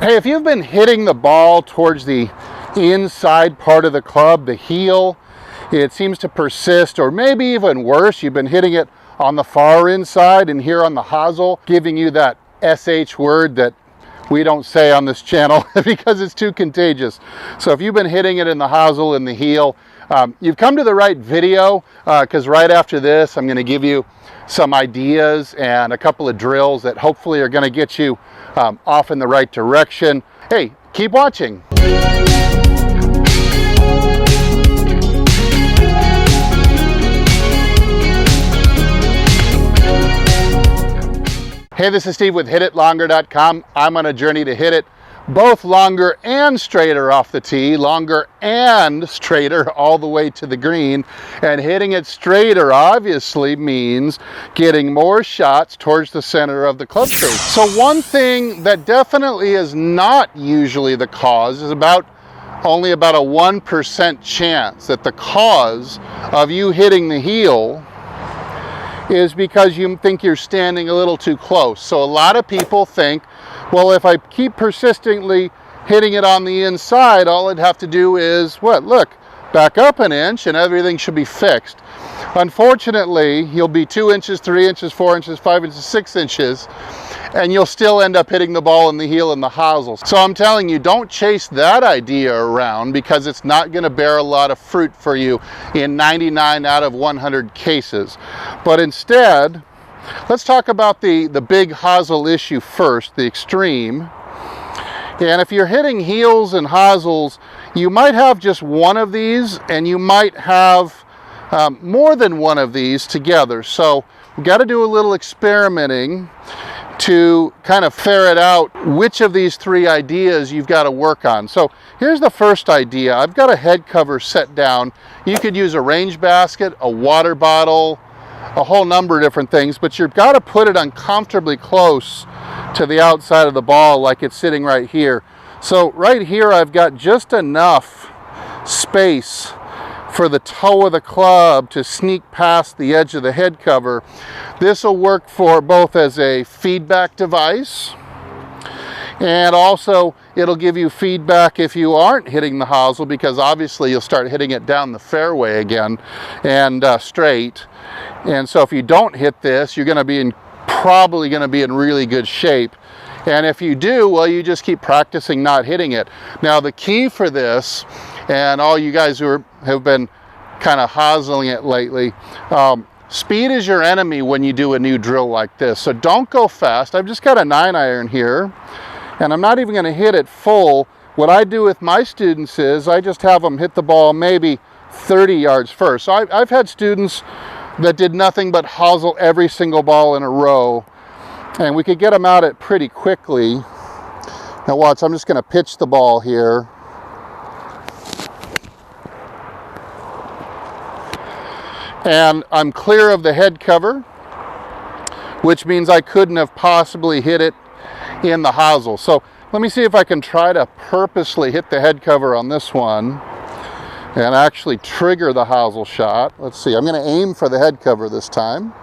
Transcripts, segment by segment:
Hey, if you've been hitting the ball towards the inside part of the club, the heel, it seems to persist, or maybe even worse, you've been hitting it on the far inside and here on the hosel, giving you that SH word that we don't say on this channel because it's too contagious. So if you've been hitting it in the hosel and the heel, you've come to the right video, because right after this, I'm going to give you some ideas and a couple of drills that hopefully are going to get you off in the right direction. Hey, keep watching. Hey, this is Steve with HitItLonger.com. I'm on a journey to hit it both longer and straighter off the tee, longer and straighter all the way to the green. And hitting it straighter obviously means getting more shots towards the center of the club face. So one thing that definitely is not usually the cause is only about a 1% chance that the cause of you hitting the heel is because you think you're standing a little too close. So a lot of people think, well, if I keep persistently hitting it on the inside, all I'd have to do is, what, look, back up an inch and everything should be fixed. Unfortunately, you'll be 2 inches, 3 inches, 4 inches, 5 inches, 6 inches, and you'll still end up hitting the ball in the heel and the hosel. So I'm telling you, don't chase that idea around because it's not going to bear a lot of fruit for you in 99 out of 100 cases. But instead, let's talk about the big hosel issue first, the extreme. And if you're hitting heels and hosels, you might have just one of these, and you might have more than one of these together. So we've got to do a little experimenting to kind of ferret out which of these three ideas you've got to work on. So here's the first idea. I've got a head cover set down. You could use a range basket, a water bottle, a whole number of different things, but you've got to put it uncomfortably close to the outside of the ball like it's sitting right here. So right here I've got just enough space for the toe of the club to sneak past the edge of the head cover. This will work for both as a feedback device, and also it'll give you feedback if you aren't hitting the hosel, because obviously you'll start hitting it down the fairway again and straight. And so if you don't hit this, you're going to be probably going to be in really good shape. And if you do, well, you just keep practicing not hitting it. Now the key for this, and all you guys who have been kind of hoseling it lately, speed is your enemy when you do a new drill like this. So don't go fast. I've just got a 9-iron here, and I'm not even going to hit it full. What I do with my students is I just have them hit the ball maybe 30 yards first. So I've had students that did nothing but hosel every single ball in a row, and we could get them out it pretty quickly. Now watch, I'm just going to pitch the ball here. And I'm clear of the head cover, which means I couldn't have possibly hit it in the hosel. So let me see if I can try to purposely hit the head cover on this one and actually trigger the hosel shot. Let's see, I'm going to aim for the head cover this time.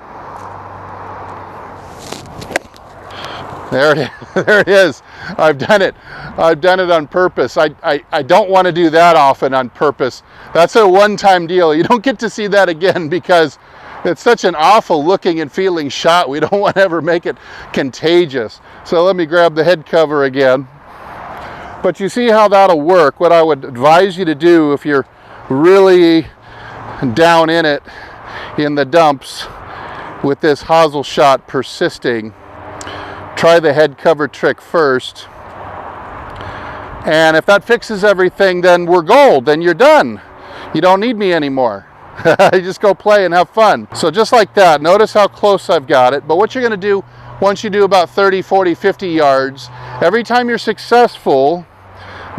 There it is. There it is. I've done it. I've done it on purpose. I don't want to do that often on purpose. That's a one-time deal. You don't get to see that again because it's such an awful looking and feeling shot. We don't want to ever make it contagious. So let me grab the head cover again. But you see how that'll work. What I would advise you to do if you're really down in it in the dumps with this hosel shot persisting, try the head cover trick first. And if that fixes everything, then we're gold, then you're done. You don't need me anymore. You just go play and have fun. So just like that, notice how close I've got it. But what you're gonna do once you do about 30, 40, 50 yards, every time you're successful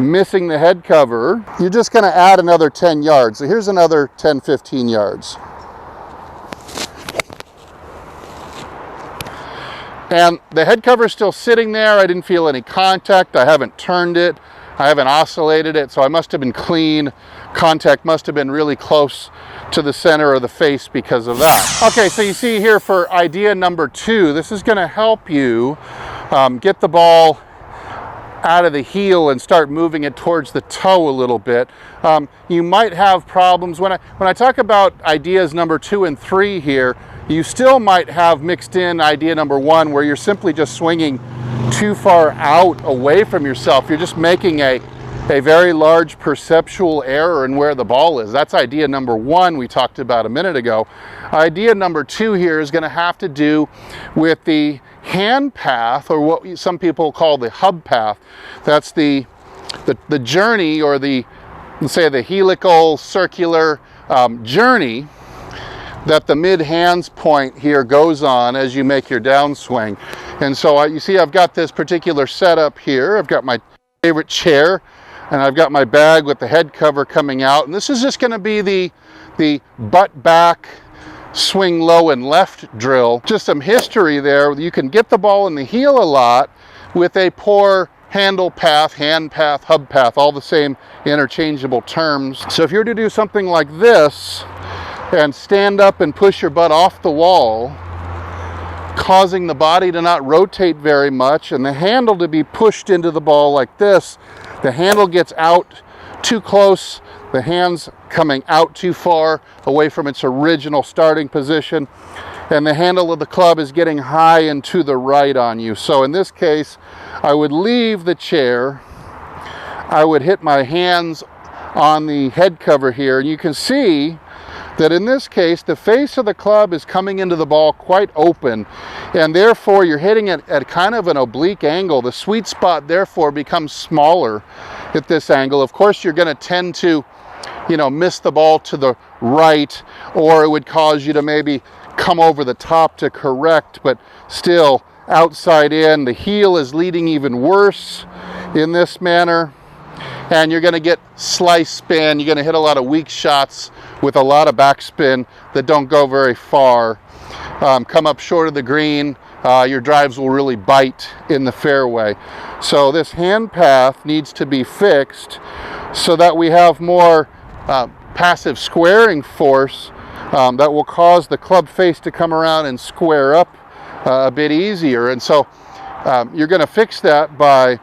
missing the head cover, you're just gonna add another 10 yards. So here's another 10, 15 yards. And the head cover is still sitting there. I didn't feel any contact. I haven't turned it. I haven't oscillated it, so I must have been clean. Contact must have been really close to the center of the face because of that. Okay, so you see here for idea number 2, this is going to help you get the ball out of the heel and start moving it towards the toe a little bit. You might have problems when I talk about ideas number 2 and 3 here. You still might have mixed in idea number 1 where you're simply just swinging too far out away from yourself. You're just making a very large perceptual error in where the ball is. That's idea number 1 we talked about a minute ago. Idea number 2 here is going to have to do with the hand path, or what some people call the hub path. That's the journey, or let's say the helical circular journey that the mid hands point here goes on as you make your downswing. And so you see I've got this particular setup here. I've got my favorite chair, and I've got my bag with the head cover coming out, and this is just going to be the butt back swing low and left drill. Just some history there. You can get the ball in the heel a lot with a poor handle path, hand path, hub path, all the same interchangeable terms. So if you're to do something like this and stand up and push your butt off the wall, causing the body to not rotate very much and the handle to be pushed into the ball like this, the handle gets out too close, the hands coming out too far away from its original starting position, and the handle of the club is getting high and to the right on you. So in this case, I would leave the chair, I would hit my hands on the head cover here, and you can see that in this case, the face of the club is coming into the ball quite open, and therefore you're hitting it at kind of an oblique angle. The sweet spot therefore becomes smaller at this angle. Of course, you're going to tend to, miss the ball to the right, or it would cause you to maybe come over the top to correct, but still outside in. The heel is leading even worse in this manner, and you're going to get slice spin. You're going to hit a lot of weak shots with a lot of backspin that don't go very far. Come up short of the green, your drives will really bite in the fairway. So this hand path needs to be fixed so that we have more passive squaring force that will cause the club face to come around and square up a bit easier. And so you're going to fix that by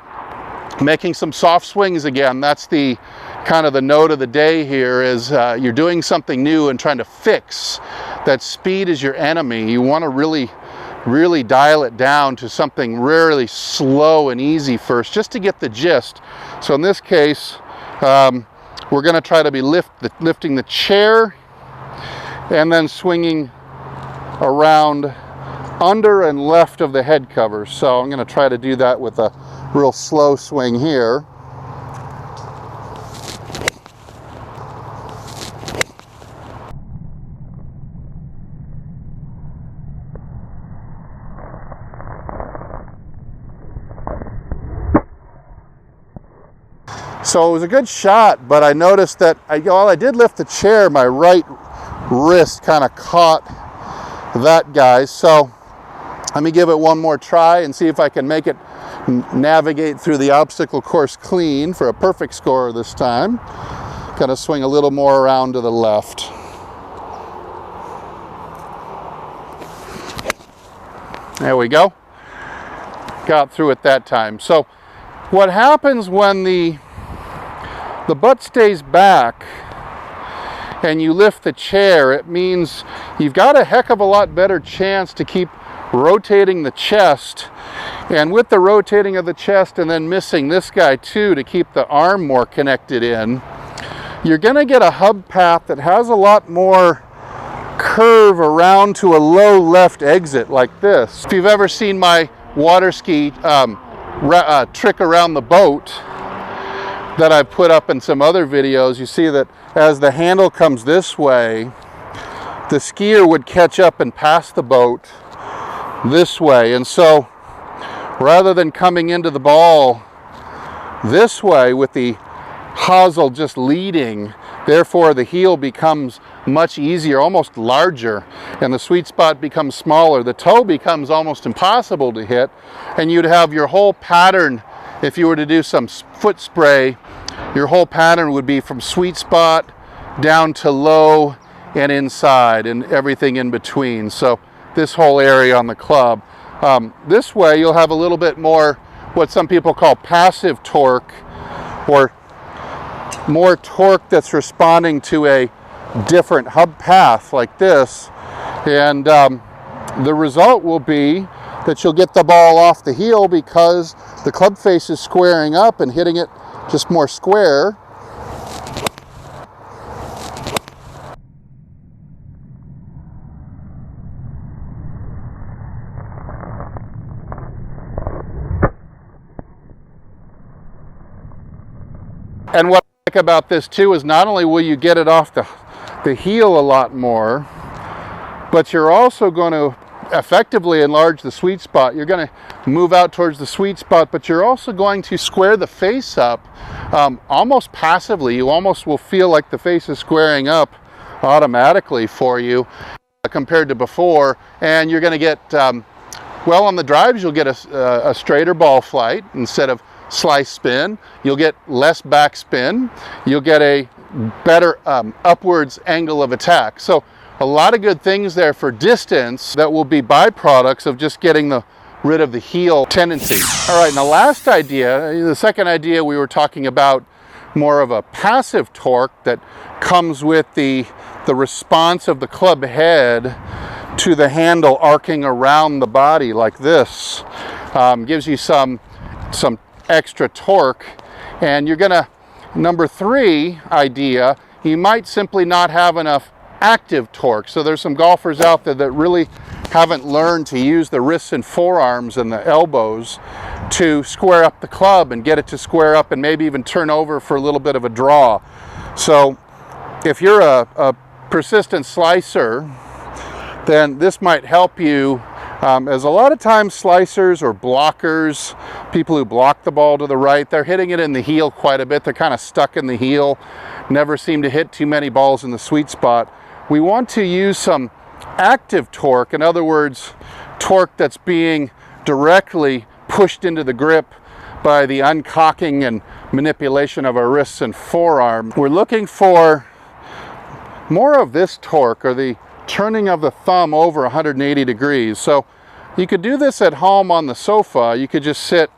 making some soft swings again. That's the kind of the note of the day here, is you're doing something new and trying to fix that. Speed is your enemy. You want to really dial it down to something really slow and easy first, just to get the gist. So in this case, we're going to try to be lifting the chair and then swinging around under and left of the head cover. So I'm going to try to do that with a real slow swing here. So it was a good shot, but I noticed that while I did lift the chair, my right wrist kind of caught that guy. So let me give it one more try and see if I can make it navigate through the obstacle course clean for a perfect score this time. Kind of swing a little more around to the left. There we go. Got through it that time. So what happens when the butt stays back and you lift the chair, it means you've got a heck of a lot better chance to keep rotating the chest. And with the rotating of the chest and then missing this guy too to keep the arm more connected in, you're going to get a hub path that has a lot more curve around to a low left exit like this. If you've ever seen my water ski trick around the boat that I've put up in some other videos, you see that as the handle comes this way, the skier would catch up and pass the boat this way. And so rather than coming into the ball this way with the hosel just leading, therefore the heel becomes much easier, almost larger, and the sweet spot becomes smaller. The toe becomes almost impossible to hit, and you'd have your whole pattern, if you were to do some foot spray, your whole pattern would be from sweet spot down to low and inside and everything in between. So this whole area on the club. This way you'll have a little bit more what some people call passive torque, or more torque that's responding to a different hub path like this. And the result will be that you'll get the ball off the heel because the club face is squaring up and hitting it just more square. And what I like about this too is not only will you get it off the heel a lot more, but you're also going to effectively enlarge the sweet spot. You're going to move out towards the sweet spot, but you're also going to square the face up almost passively. You almost will feel like the face is squaring up automatically for you compared to before. And you're going to get, well, on the drives, you'll get a straighter ball flight instead of slice spin. You'll get less back spin. You'll get a better upwards angle of attack. So a lot of good things there for distance that will be byproducts of just getting rid of the heel tendency. All right, and the last idea, the second idea, we were talking about more of a passive torque that comes with the response of the club head to the handle arcing around the body like this. Gives you some extra torque. And you're gonna, number 3 idea, you might simply not have enough active torque. So there's some golfers out there that really haven't learned to use the wrists and forearms and the elbows to square up the club and get it to square up and maybe even turn over for a little bit of a draw. So if you're a persistent slicer, then this might help you, as a lot of times slicers or blockers, people who block the ball to the right, they're hitting it in the heel quite a bit. They're kind of stuck in the heel, never seem to hit too many balls in the sweet spot. We want to use some active torque, in other words, torque that's being directly pushed into the grip by the uncocking and manipulation of our wrists and forearm. We're looking for more of this torque, or the turning of the thumb over 180 degrees. So you could do this at home on the sofa. You could just sit,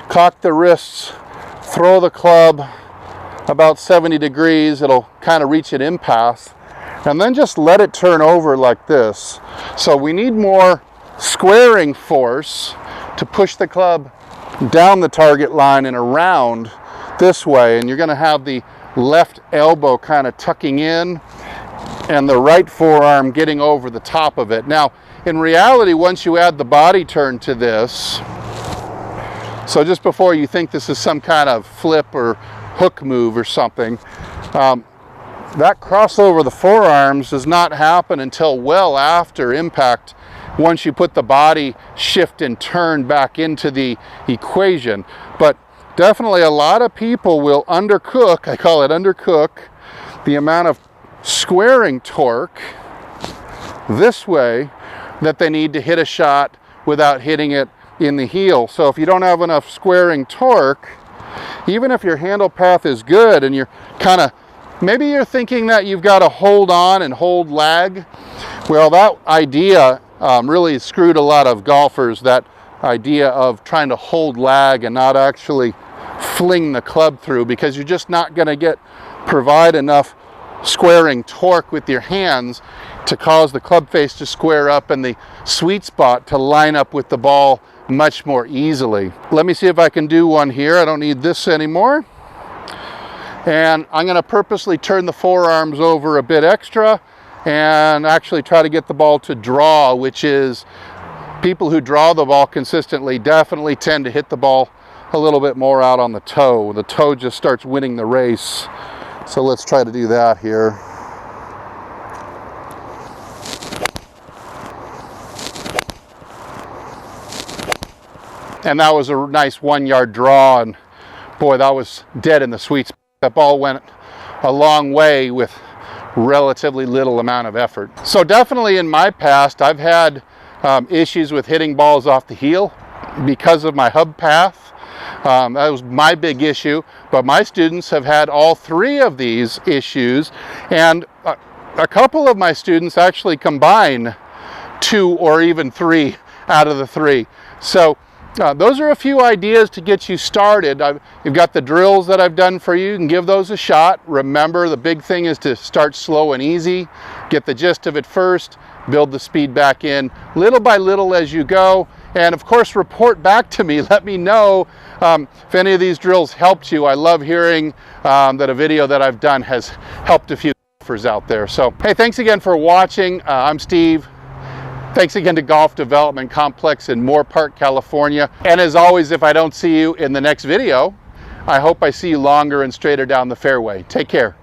cock the wrists, throw the club about 70 degrees. It'll kind of reach an impasse, and then just let it turn over like this. So we need more squaring force to push the club down the target line and around this way. And you're going to have the left elbow kind of tucking in and the right forearm getting over the top of it. Now, in reality, once you add the body turn to this, so just before you think this is some kind of flip or hook move or something, that crossover of the forearms does not happen until well after impact, once you put the body shift and turn back into the equation. But definitely a lot of people will undercook, I call it undercook, the amount of squaring torque this way that they need to hit a shot without hitting it in the heel. So if you don't have enough squaring torque, even if your handle path is good and you're kind of, maybe you're thinking that you've got to hold on and hold lag. Well, that idea really screwed a lot of golfers, that idea of trying to hold lag and not actually fling the club through, because you're just not going to provide enough squaring torque with your hands to cause the club face to square up and the sweet spot to line up with the ball much more easily. Let me see if I can do one here. I don't need this anymore. And I'm going to purposely turn the forearms over a bit extra and actually try to get the ball to draw, which is, people who draw the ball consistently definitely tend to hit the ball a little bit more out on the toe. The toe just starts winning the race. So let's try to do that here. And that was a nice 1-yard draw, and boy, that was dead in the sweet spot. That ball went a long way with relatively little amount of effort. So definitely in my past, I've had issues with hitting balls off the heel because of my hub path. That was my big issue, but my students have had all 3 of these issues, and a couple of my students actually combine 2 or even 3 out of the 3. So Those are a few ideas to get you started. You've got the drills that I've done for you. You can give those a shot. Remember, the big thing is to start slow and easy. Get the gist of it first, build the speed back in little by little as you go. And of course, report back to me. Let me know if any of these drills helped you. I love hearing that a video that I've done has helped a few golfers out there. So, hey, thanks again for watching. I'm Steve. Thanks again to Golf Development Complex in Moore Park, California. And as always, if I don't see you in the next video, I hope I see you longer and straighter down the fairway. Take care.